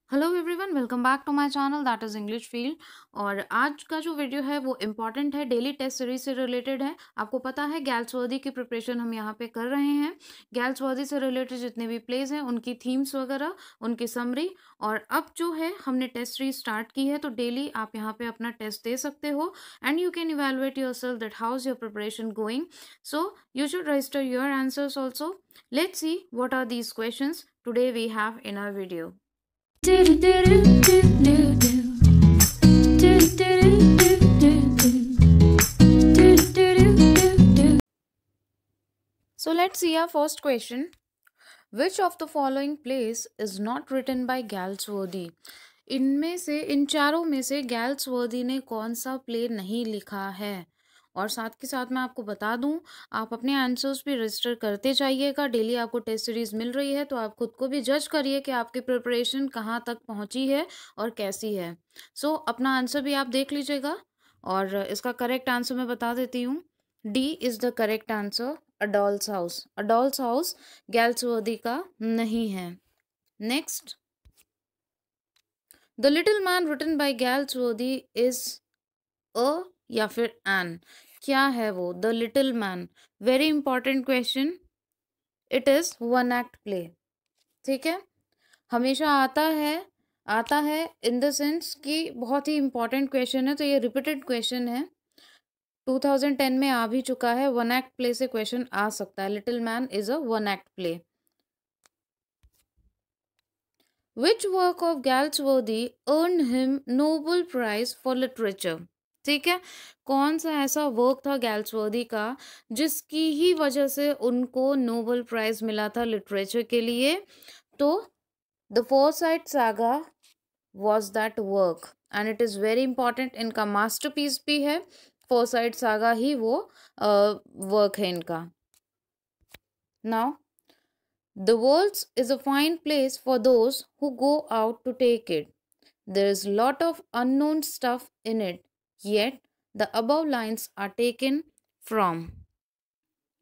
Hello everyone, welcome back to my channel that is English field. और आज का जो वीडियो है वो इम्पॉर्टेंट है, डेली टेस्ट सीरीज से रिलेटेड है। आपको पता है गैल्सवर्दी की प्रिपरेशन हम यहाँ पे कर रहे हैं। गैल्सवर्दी से रिलेटेड जितने भी प्लेस हैं उनकी थीम्स वगैरह, उनकी समरी। और अब जो है हमने टेस्ट सीरीज स्टार्ट की है, तो डेली आप यहाँ पे अपना टेस्ट दे सकते हो and you can evaluate your self that how is your preparation going. So you should register your answers also. Let's see what are these questions today we have in our video. So let's see our first question. Which of the following plays is not written by Galsworthy? इनमें से, इन चारों में से गैल्सवर्दी ने कौन सा play नहीं लिखा है? और साथ के साथ मैं आपको बता दूं, आप अपने आंसर्स भी रजिस्टर करते जाइएगा। डेली आपको टेस्ट सीरीज मिल रही है, तो आप खुद को भी जज करिए कि आपकी प्रिपरेशन कहाँ तक पहुँची है और कैसी है। सो अपना आंसर भी आप देख लीजिएगा। और इसका करेक्ट आंसर मैं बता देती हूँ। D is the correct answer, A Doll's House. A Doll's House Galsworthy का नहीं है। Next, The Little Man written by Galsworthy is a या फिर एन? क्या है वो The Little Man? Very important question. It is one act play. ठीक है, हमेशा आता है इन द सेंस कि बहुत ही इंपॉर्टेंट क्वेश्चन है, तो ये रिपीटेड क्वेश्चन है। 2010 में आ भी चुका है। वन एक्ट प्ले से क्वेश्चन आ सकता है। Little man is a one act play. Which work of Galsworthy earned him Nobel Prize for Literature? ठीक है, कौन सा ऐसा वर्क था गैल्सवर्दी का जिसकी ही वजह से उनको नोबेल प्राइज मिला था लिटरेचर के लिए? तो the foresight saga was that work and it is very important. इनका मास्टरपीस भी है। फोरसाइट सागा ही वो वर्क है इनका। Now, the world is a fine place for those who go out to take it. There is lot of unknown stuff in it, yet the above lines are taken from.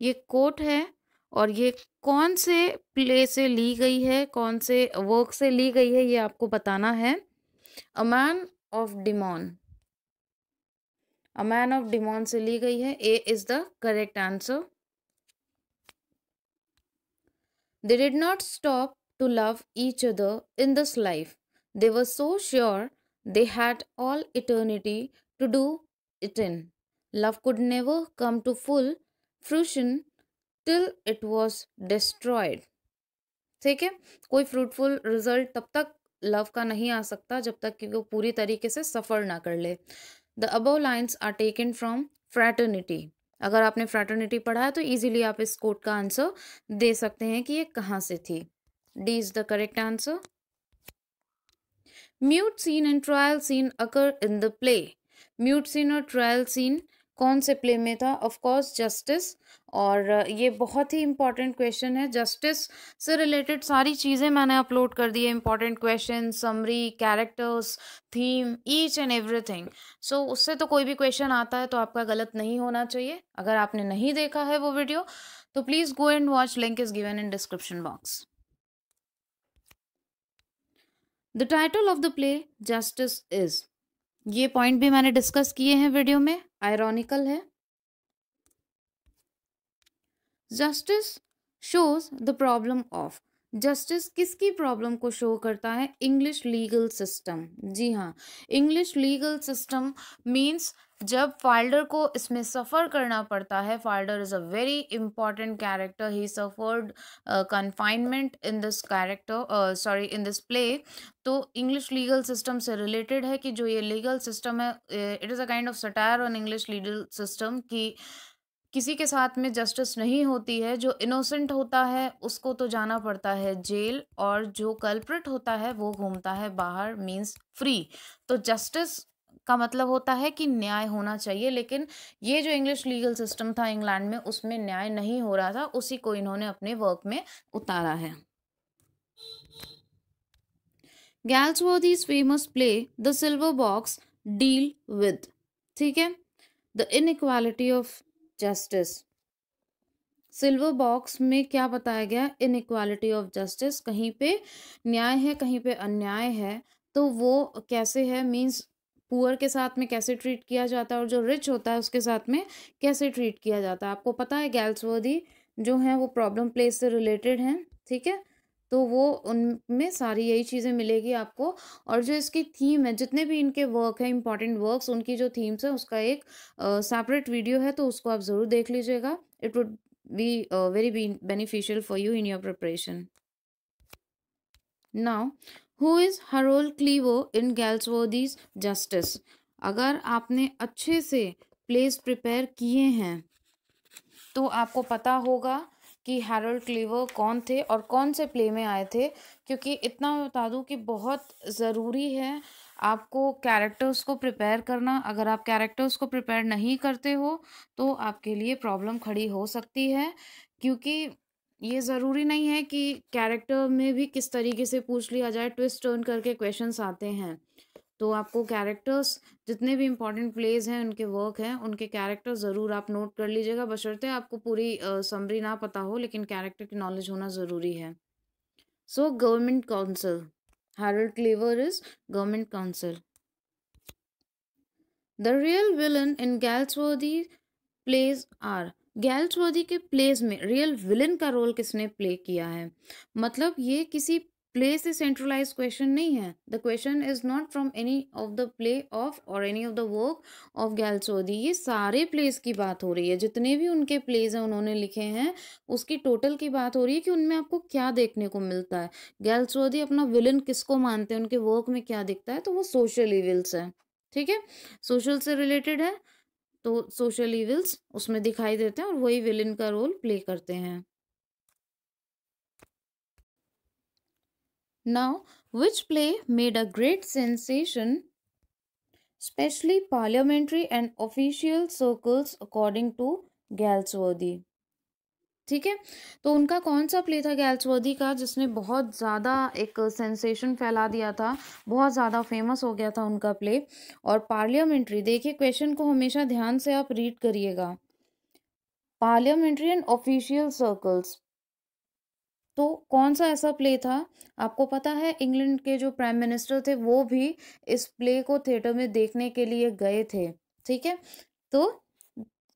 ये coat है और ये कौन से play से ली गई है, कौन से वर्क से ली गई है, ये आपको बताना है। A man of Devon, a man of Devon से ली गई है। A is the correct answer. They did not stop to love each other in this life. They were so sure they had all eternity to do it in. Love could never come to full fruition till it was destroyed. ठीक है, कोई fruitful result तब तक love का नहीं आ सकता जब तक कि वो पूरी तरीके से सफर ना कर ले। The above lines are taken from fraternity. अगर आपने फ्रैटर्निटी पढ़ा है तो इजीली आप इस कोट का आंसर दे सकते हैं कि ये कहाँ से थी। D is the correct answer. Mute scene and trial scene occur in the play. Mute scene और ट्रायल सीन कौन से प्ले में था? Of course Justice. और ये बहुत ही इंपॉर्टेंट क्वेश्चन है। जस्टिस से रिलेटेड सारी चीज़ें मैंने अपलोड कर दी है। Important question, summary, characters, theme, each and everything. So उससे तो कोई भी क्वेश्चन आता है तो आपका गलत नहीं होना चाहिए। अगर आपने नहीं देखा है वो वीडियो तो please go and watch, link is given in description box. The title of the play justice is, ये पॉइंट भी मैंने डिस्कस किए हैं वीडियो में, आयरॉनिकल है। Justice shows the problem of, justice किसकी प्रॉब्लम को शो करता है? English legal system. जी हाँ, इंग्लिश लीगल सिस्टम मीन्स जब फाइल्डर को इसमें सफ़र करना पड़ता है। Falder is a very important character. He suffered confinement in this character, sorry in this play. तो इंग्लिश लीगल सिस्टम से रिलेटेड है कि जो ये लीगल सिस्टम है, it is a kind of satire on English legal system कि किसी के साथ में जस्टिस नहीं होती है। जो इनोसेंट होता है उसको तो जाना पड़ता है जेल, और जो कल्प्रिट होता है वो घूमता है बाहर, मींस फ्री। तो जस्टिस का मतलब होता है कि न्याय होना चाहिए, लेकिन ये जो इंग्लिश लीगल सिस्टम था इंग्लैंड में, उसमें न्याय नहीं हो रहा था। उसी को इन्होंने अपने वर्क में उतारा है। Galsworthy's famous play The Silver Box deal with, ठीक है, the inequality of justice. Silver Box में क्या बताया गया, इनइक्वालिटी ऑफ जस्टिस, कहीं पे न्याय है कहीं पे अन्याय है, तो वो कैसे है, मीन्स पुअर के साथ में कैसे ट्रीट किया जाता है और जो रिच होता है उसके साथ में कैसे ट्रीट किया जाता है। आपको पता है गैल्सवर्दी जो है वो प्रॉब्लम प्लेस से रिलेटेड हैं, ठीक है, तो वो उनमें सारी यही चीज़ें मिलेगी आपको। और जो इसकी थीम है, जितने भी इनके वर्क है इंपॉर्टेंट वर्क्स, उनकी जो थीम्स है उसका एक सेपरेट वीडियो है, तो उसको आप ज़रूर देख लीजिएगा। It would be very beneficial for you in your preparation. Now, who is Harold Clevo in Galsworthy's Justice? अगर आपने अच्छे से प्लेस प्रिपेयर किए हैं तो आपको पता होगा कि हैरोल्ड क्लीवर कौन थे और कौन से प्ले में आए थे, क्योंकि इतना मैं बता दूं कि बहुत ज़रूरी है आपको कैरेक्टर्स को प्रिपेयर करना। अगर आप कैरेक्टर्स को प्रिपेयर नहीं करते हो तो आपके लिए प्रॉब्लम खड़ी हो सकती है, क्योंकि ये ज़रूरी नहीं है कि कैरेक्टर में भी किस तरीके से पूछ लिया जाए, ट्विस्ट टर्न करके क्वेश्चंस आते हैं। तो आपको कैरेक्टर्स, जितने भी इंपॉर्टेंट प्लेज हैं उनके वर्क हैं, उनके कैरेक्टर ज़रूर आप नोट कर लीजिएगा, बशर्ते आपको पूरी समरी ना पता हो, लेकिन कैरेक्टर की नॉलेज होना ज़रूरी है। So government counsel, Harold Cleaver is government counsel. The real villain in Galsworthy plays are, Galsworthy के प्लेज में रियल विलन का रोल किसने प्ले किया है, मतलब ये किसी प्ले से सेंट्रलाइज क्वेश्चन नहीं है। The question is not from any of the play of और any of the work of Galsworthy. ये सारे प्लेस की बात हो रही है, जितने भी उनके प्लेज हैं उन्होंने लिखे हैं उसकी टोटल की बात हो रही है कि उनमें आपको क्या देखने को मिलता है। गैल्सवर्दी अपना विलन किसको मानते हैं, उनके वर्क में क्या दिखता है, तो वो सोशल इविल्स है, ठीक है, सोशल से रिलेटेड है, तो सोशल इविल्स उसमें दिखाई देते हैं और वही विलेन का रोल प्ले करते हैं। Now which play made a great sensation specially parliamentary and official circles according to Galsworthy, ठीक है, तो उनका कौन सा प्ले था गैल्सवर्दी का जिसने बहुत ज़्यादा एक सेंसेशन फैला दिया था, बहुत ज़्यादा फेमस हो गया था उनका प्ले। और पार्लियामेंट्री, देखिए क्वेश्चन को हमेशा ध्यान से आप रीड करिएगा, पार्लियामेंट्री एंड ऑफिशियल सर्कल्स, तो कौन सा ऐसा प्ले था, आपको पता है इंग्लैंड के जो प्राइम मिनिस्टर थे वो भी इस प्ले को थिएटर में देखने के लिए गए थे, ठीक है, तो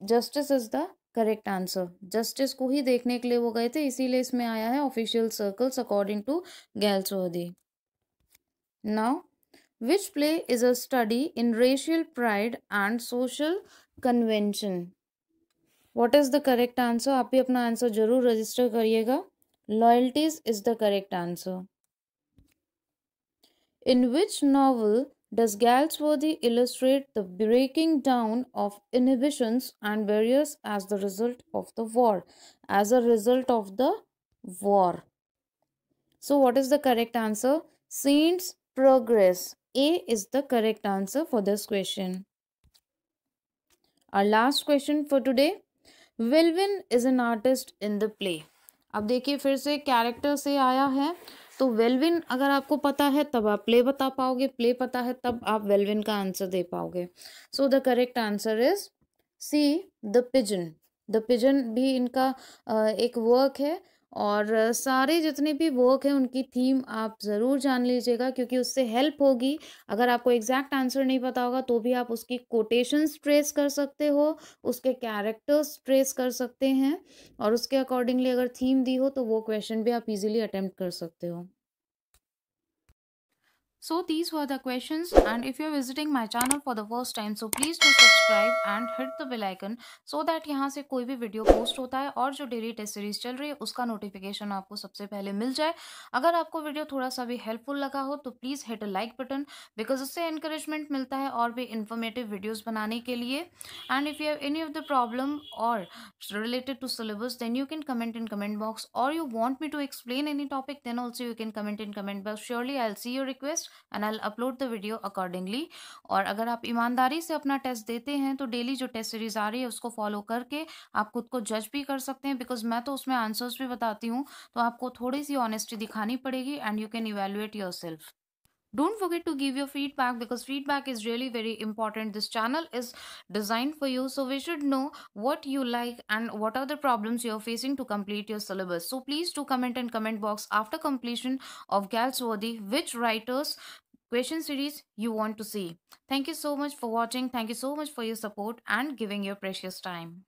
justice is the correct answer, justice को ही देखने के लिए वो गए थे, इसीलिए इसमें आया है official circles according to Galsworthy. Now which play is a study in racial pride and social convention, what is the correct answer, आप भी अपना आंसर जरूर रजिस्टर करिएगा। Loyalties is the correct answer. In which novel does Galsworthy illustrate the breaking down of inhibitions and barriers as the result of the war? As a result of the war. So, what is the correct answer? Saints Progress. A is the correct answer for this question. Our last question for today. Welwyn is an artist in the play. अब देखिए फिर से character से आया है, तो वेलविन अगर आपको पता है तब आप प्ले बता पाओगे, प्ले पता है तब आप वेलविन का आंसर दे पाओगे। So the correct answer is C, the pigeon. The pigeon भी इनका एक वर्क है, और सारे जितने भी वर्क हैं उनकी थीम आप ज़रूर जान लीजिएगा, क्योंकि उससे हेल्प होगी। अगर आपको एग्जैक्ट आंसर नहीं पता होगा तो भी आप उसकी कोटेशंस ट्रेस कर सकते हो, उसके कैरेक्टर्स ट्रेस कर सकते हैं, और उसके अकॉर्डिंगली अगर थीम दी हो तो वो क्वेश्चन भी आप इजीली अटेम्प्ट कर सकते हो। So these were the questions, and if you're visiting my channel for the first time, so please do subscribe and hit the bell icon so that यहाँ से कोई भी वीडियो पोस्ट होता है और जो डेली टेस्ट सीरीज चल रही है उसका नोटिफिकेशन आपको सबसे पहले मिल जाए। अगर आपको वीडियो थोड़ा सा भी हेल्पफुल लगा हो तो please hit a like button, because उससे एनकरेजमेंट मिलता है और भी इन्फॉर्मेटिव वीडियोज़ बनाने के लिए। And if you have any of the problem और related to syllabus, then you can comment in comment box, or you want me to explain any topic, then also you can comment in comment box. Surely I'll see your request and I'll upload the video accordingly. और अगर आप ईमानदारी से अपना test देते हैं तो daily जो टेस्ट सीरीज आ रही है उसको फॉलो करके आप खुद को जज भी कर सकते हैं, बिकॉज मैं तो उसमें आंसर्स भी बताती हूँ, तो आपको थोड़ी सी ऑनेस्टी दिखानी पड़ेगी and you can evaluate your self. Don't forget to give your feedback, because feedback is really very important. This channel is designed for you, so we should know what you like and what are the problems you're facing to complete your syllabus. So please do comment in comment box after completion of Galsworthy which writers question series you want to see. Thank you so much for watching. Thank you so much for your support and giving your precious time.